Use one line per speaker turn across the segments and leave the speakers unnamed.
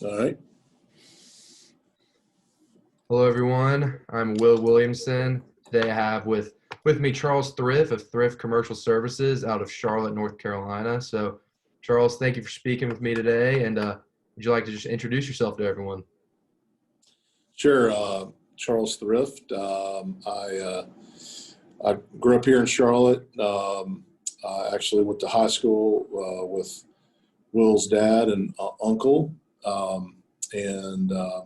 All right.
Hello, everyone. I'm Will Williamson. Today I have with me Charles Thrift of Thrift Commercial Services out of Charlotte, North Carolina. So, Charles, thank you for speaking with me today. And would you like to just introduce yourself to everyone?
Sure. Charles Thrift. I grew up here in Charlotte. I actually went to high school with Will's dad and uncle. And I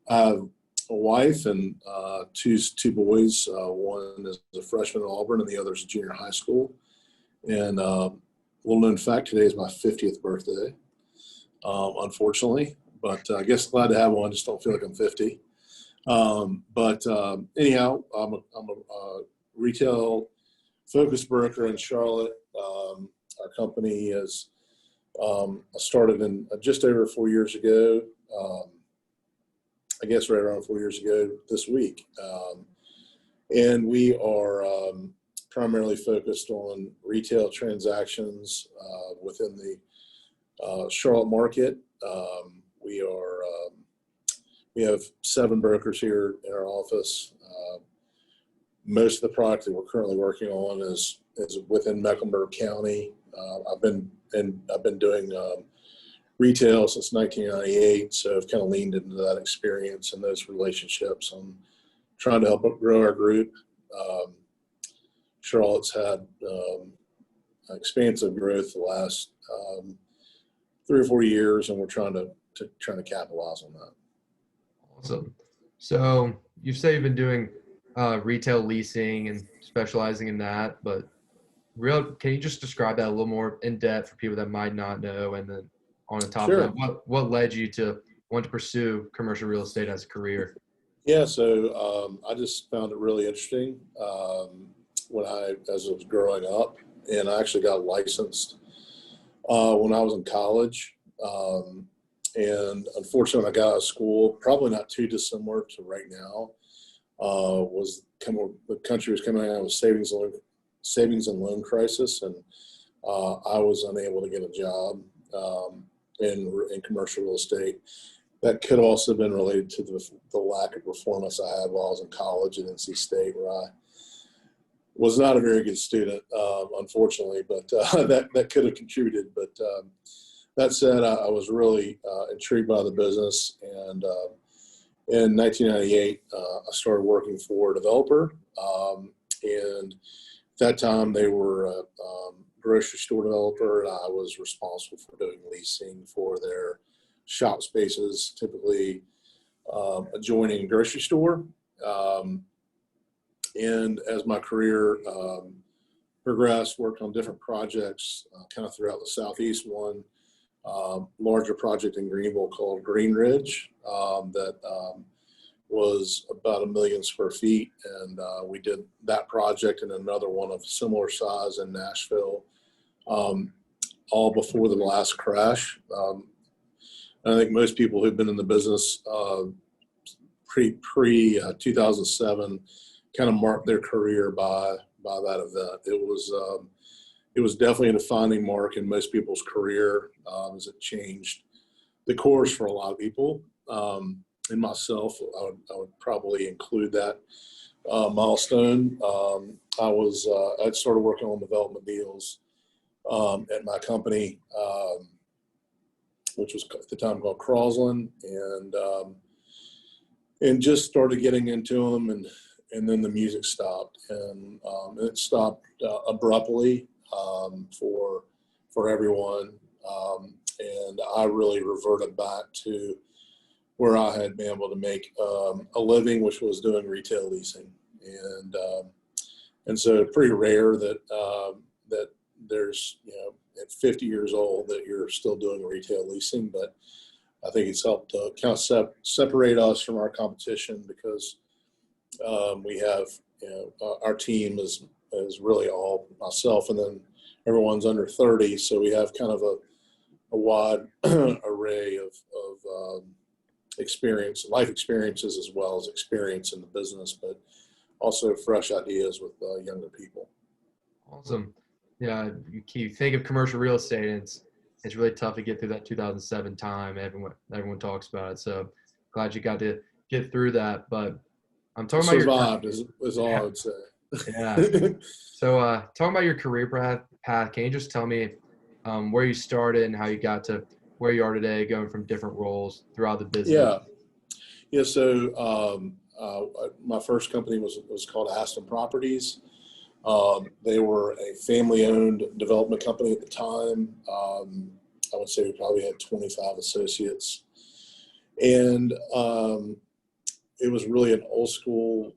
have a wife and two boys. One is a freshman at Auburn, and the other is a junior in high school. And little known fact: today is my 50th birthday. Unfortunately, but I guess glad to have one. Just don't feel like I'm 50. But anyhow, I'm a retail focused broker in Charlotte. Our company is started in just over 4 years ago. I guess right around 4 years ago this week. And we are primarily focused on retail transactions within the Charlotte market. We have 7 brokers here in our office. Most of the product that we're currently working on is within Mecklenburg County. I've been doing retail since 1998, so I've kind of leaned into that experience and those relationships. I'm trying to help grow our group. Charlotte's had expansive growth the last 3 or 4 years, and we're trying to capitalize on that.
Awesome. So, you say you've been doing retail leasing and specializing in that, but can you just describe that a little more in depth for people that might not know? And then on the top
Sure.
of that, what led you to want to pursue commercial real estate as a career?
Yeah, so I just found it really interesting as I was growing up, and I actually got licensed when I was in college. And unfortunately, when I got out of school, probably not too dissimilar to right now, the country was coming out of a savings and loan crisis, and I was unable to get a job in commercial real estate. That could also have been related to the lack of performance I had while I was in college at NC State, where I was not a very good student, unfortunately, but that could have contributed. But that said, I was really intrigued by the business, and in 1998, I started working for a developer, and at that time they were a grocery store developer, and I was responsible for doing leasing for their shop spaces, typically adjoining a grocery store. And as my career progressed, worked on different projects kind of throughout the Southeast. One larger project in Greenville called Green Ridge that was about 1 million square feet. And we did that project and another one of similar size in Nashville, all before the last crash. I think most people who've been in the business pre 2007 kind of marked their career by that event. It was definitely a defining mark in most people's career as it changed the course for a lot of people. And myself, I would probably include that milestone. I'd started working on development deals at my company, which was at the time called Crosland, and just started getting into them, and then the music stopped, and it stopped abruptly for everyone, and I really reverted back to where I had been able to make a living, which was doing retail leasing, and so pretty rare that there's, at 50 years old that you're still doing retail leasing, but I think it's helped to kind of separate us from our competition, because we have, our team is really all myself, and then everyone's under 30, so we have kind of a wide array of life experiences, as well as experience in the business, but also fresh ideas with younger people.
Awesome. Yeah, you think of commercial real estate, and it's really tough to get through that 2007 time. Everyone talks about it. So glad you got to get through that. But I'm talking about
Survived is all I
yeah,
would say.
yeah. So talking about your career path, can you just tell me where you started and how you got to where you are today, going from different roles throughout the business?
Yeah. Yeah. So my first company was called Aston Properties. They were a family-owned development company at the time. I would say we probably had 25 associates, and it was really an old school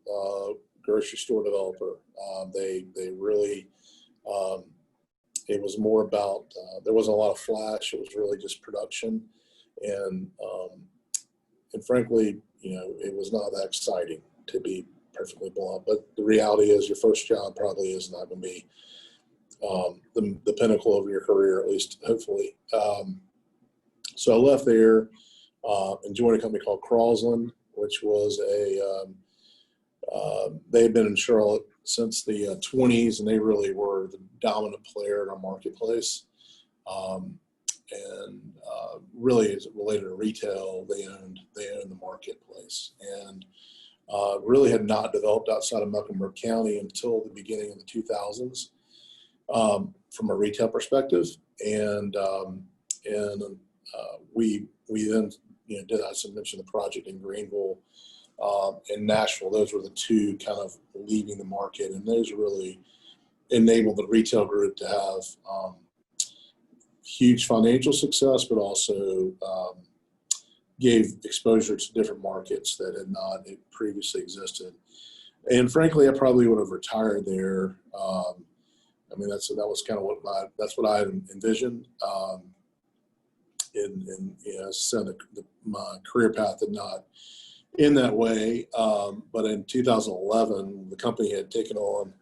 grocery store developer. They really it was more about there wasn't a lot of flash. It was really just production, and frankly, it was not that exciting, to be perfectly blunt. But the reality is, your first job probably is not going to be the pinnacle of your career, at least hopefully. So I left there and joined a company called Crosland, which was they had been in Charlotte since the 20s, and they really were the dominant player in our marketplace. And really, as it related to retail, they owned the marketplace, and really had not developed outside of Mecklenburg County until the beginning of the 2000s from a retail perspective. And we then did, as I mentioned, the project in Greenville and Nashville. Those were the two kind of leaving the market, and those really enabled the retail group to have huge financial success, but also gave exposure to different markets that had not previously existed. And frankly, I probably would have retired there. I mean, that was kind of that's what I envisioned. And as I said, my career path did not in that way. But in 2011, the company had taken on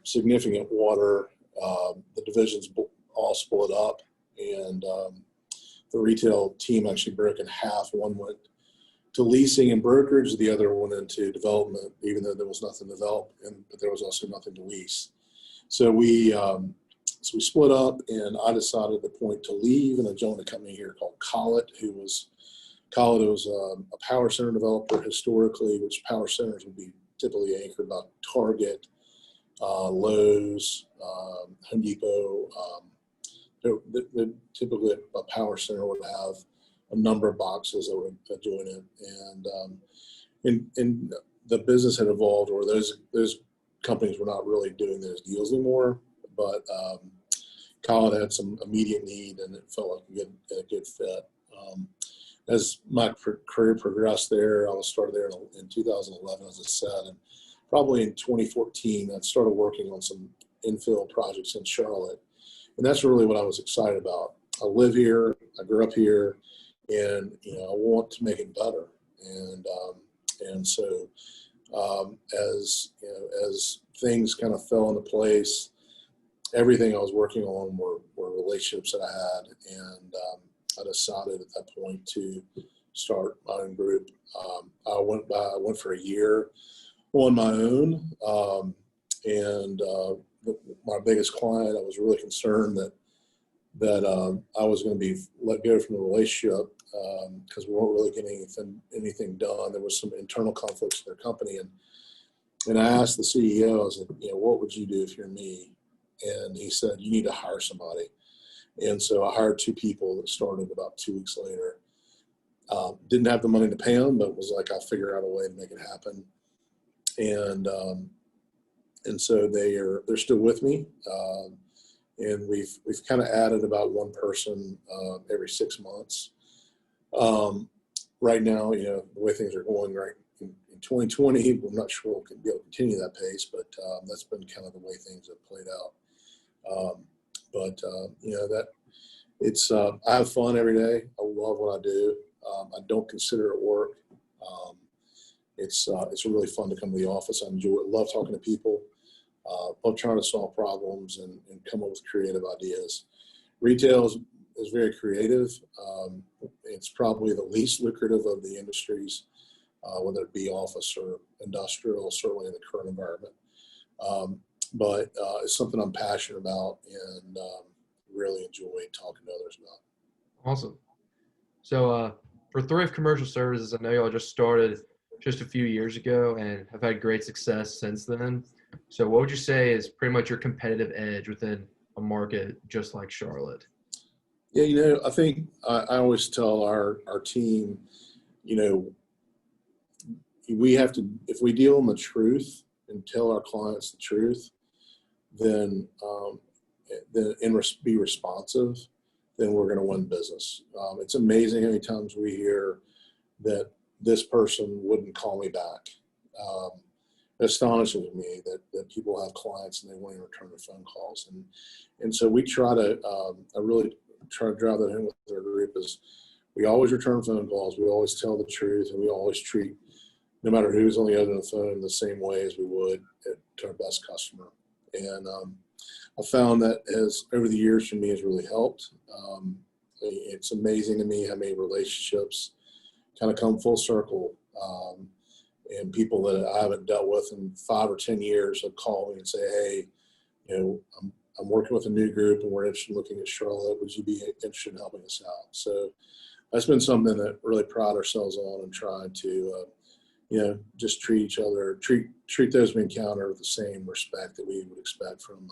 significant water. The divisions all split up, and the retail team actually broke in half. One went to leasing and brokerage, the other went into development, even though there was nothing to develop, but there was also nothing to lease. So we split up, and I decided at the point to leave, and I joined a company here called Collet, was a power center developer historically, which power centers would be typically anchored by Target, Lowe's, Home Depot. Typically a power center would have a number of boxes that would join it, and the business had evolved, or those companies were not really doing those deals anymore. But Colin had some immediate need, and it felt like a good fit. As my career progressed there, I started there in 2011, as I said, and probably in 2014, I started working on some infill projects in Charlotte. And that's really what I was excited about. I live here, I grew up here, and I want to make it better. And so as things kind of fell into place, everything I was working on were relationships that I had, and I decided at that point to start my own group. I went for a year on my own, and my biggest client, I was really concerned that I was going to be let go from the relationship because we weren't really getting anything done. There was some internal conflicts in their company, and I asked the CEO, I said, what would you do if you're me? And he said, you need to hire somebody. And so I hired two people that started about 2 weeks later. Didn't have the money to pay them, but was like, I'll figure out a way to make it happen. And so they're still with me, and we've kind of added about one person every 6 months. Right now, the way things are going right in 2020, we're not sure we'll be able to continue that pace, but that's been kind of the way things have played out. That it's I have fun every day. I love what I do. I don't consider it work. It's really fun to come to the office. I enjoy it. Love talking to people. Love trying to solve problems and come up with creative ideas. Retail is very creative. It's probably the least lucrative of the industries, whether it be office or industrial, certainly in the current environment. But it's something I'm passionate about, and really enjoy talking to others about.
Awesome. So for Thrift Commercial Services, I know y'all just started just a few years ago and have had great success since then. So what would you say is pretty much your competitive edge within a market just like Charlotte?
Yeah, I think I always tell our team, you know, we have to, if we deal in the truth and tell our clients the truth, then be responsive, then we're going to win business. It's amazing how many times we hear that this person wouldn't call me back. It astonishes me that people have clients and they won't even return their phone calls. And so we try to, I really try to drive that in with our group is we always return phone calls. We always tell the truth, and we always treat, no matter who's on the other end of the phone, the same way as we would to our best customer. And I found that over the years for me has really helped. It's amazing to me how many relationships kind of come full circle. And people that I haven't dealt with in 5 or 10 years have called me and say, hey, I'm working with a new group and we're interested in looking at Charlotte. Would you be interested in helping us out? So that's been something that really pride ourselves on and trying to, just treat each other, treat those we encounter with the same respect that we would expect from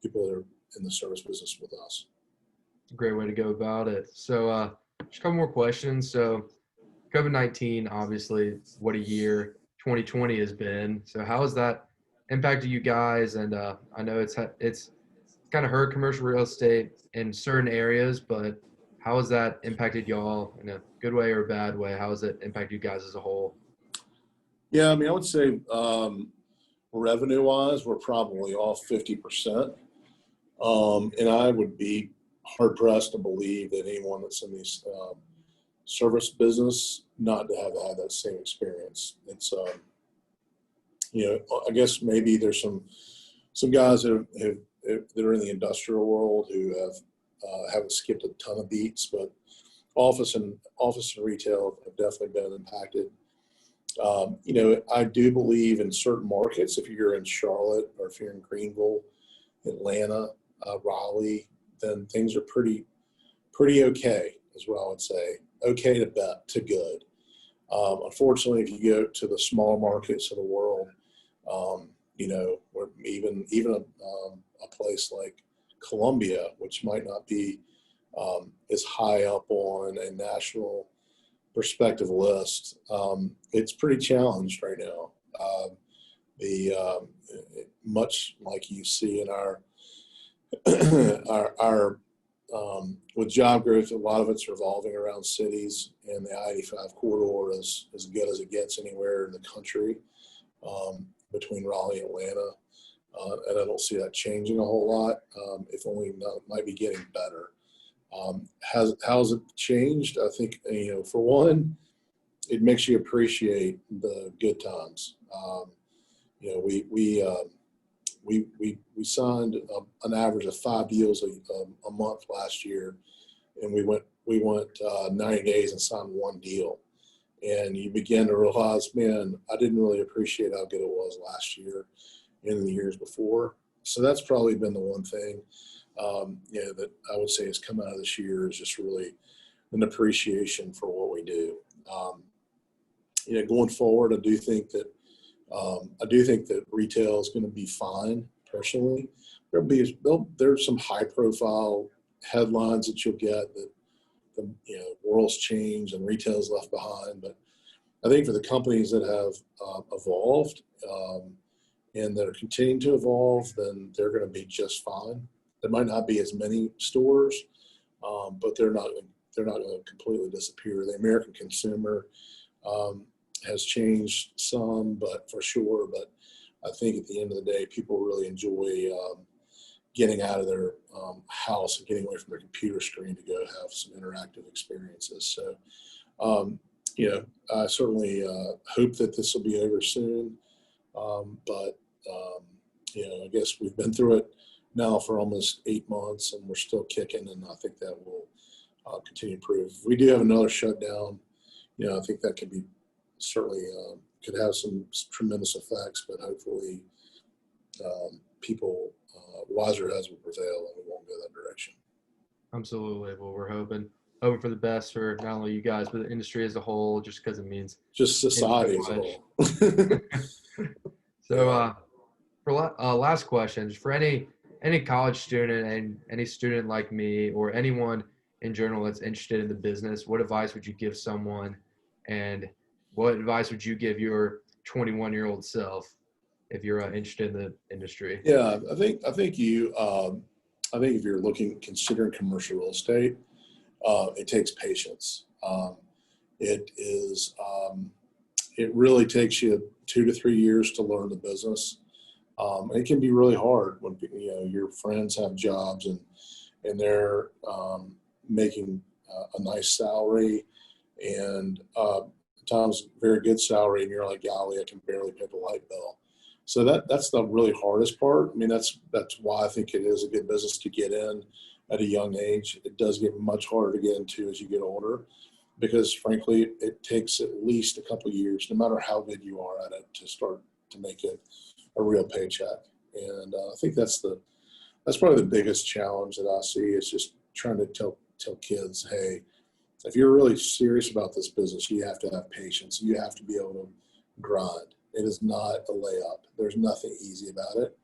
people that are in the service business with us.
Great way to go about it. So just a couple more questions. So COVID-19, obviously, what a year 2020 has been. So how has that impacted you guys? And I know it's kind of hurt commercial real estate in certain areas, but how has that impacted y'all in a good way or a bad way? How has it impacted you guys as a whole?
Yeah, I mean, I would say revenue-wise, we're probably off 50%. And I would be hard-pressed to believe that anyone that's in these service business not to have had that same experience. It's, I guess maybe there's some guys that are in the industrial world who haven't skipped a ton of beats, but office and retail have definitely been impacted. I do believe in certain markets, if you're in Charlotte or if you're in Greenville, Atlanta, Raleigh, then things are pretty okay, is what I would say. Okay to good. Unfortunately, if you go to the smaller markets of the world, where even a place like Columbia, which might not be as high up on a national perspective list, it's pretty challenged right now. Much like you see in our with job growth, a lot of it's revolving around cities, and the I-85 corridor is as good as it gets anywhere in the country between Raleigh and Atlanta. And I don't see that changing a whole lot. If only it might be getting better. How's it changed? I think, for one, it makes you appreciate the good times. We signed an average of 5 deals a month last year, and we went 90 days and signed 1 deal. And you begin to realize, man, I didn't really appreciate how good it was last year and the years before. So that's probably been the one thing, that I would say has come out of this year is just really an appreciation for what we do. Going forward, I do think that retail is going to be fine. Personally, there's some high-profile headlines that you'll get that the world's changed and retail's left behind. But I think for the companies that have evolved and that are continuing to evolve, then they're going to be just fine. There might not be as many stores, but they're not going to completely disappear. The American consumer has changed some, but for sure. But I think at the end of the day, people really enjoy getting out of their house and getting away from their computer screen to go have some interactive experiences. So, I certainly hope that this will be over soon. But I guess we've been through it now for almost 8 months, and we're still kicking, and I think that will continue to improve. If we do have another shutdown, I think that could be certainly could have some tremendous effects, but hopefully people wiser heads will prevail and we won't go that direction.
Absolutely. Well, we're hoping for the best for not only you guys but the industry as a whole, just because it
Just
means so
society as a
much.
whole.
So,
Yeah.
last question, just for any college student and any student like me or anyone in general that's interested in the business, what advice would you give someone, and what advice would you give your 21-year-old self if you're interested in the industry?
Yeah, I think if you're considering commercial real estate, it takes patience. It is, it really takes you 2 to 3 years to learn the business. It can be really hard when your friends have jobs and they're making a nice salary and times very good salary, and you're like, golly, I can barely pay the light bill. So that's the really hardest part. I mean, that's why I think it is a good business to get in at a young age. It does get much harder to get into as you get older, because frankly, it takes at least a couple of years, no matter how good you are at it, to start to make it a real paycheck. And I think that's probably the biggest challenge that I see, is just trying to tell kids, hey, if you're really serious about this business, you have to have patience. You have to be able to grind. It is not a layup. There's nothing easy about it.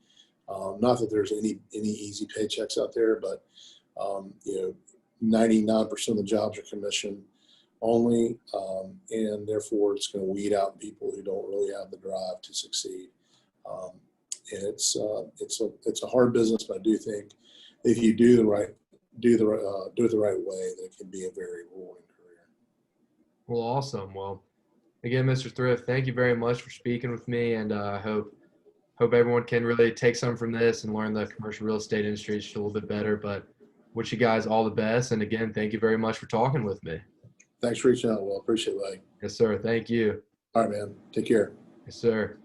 Not that there's any easy paychecks out there, but 99% of the jobs are commission only, and therefore it's going to weed out people who don't really have the drive to succeed. Um, and it's a hard business, but I do think if you do it the right way, that it can be a very rewarding career.
Well, awesome. Well, again, Mr. Thrift, thank you very much for speaking with me, and I hope everyone can really take some from this and learn the commercial real estate industry just a little bit better. But wish you guys all the best, and again, thank you very much for talking with me.
Thanks for reaching out. Well, appreciate it, buddy.
Yes, sir. Thank you.
All right, man. Take care.
Yes, sir.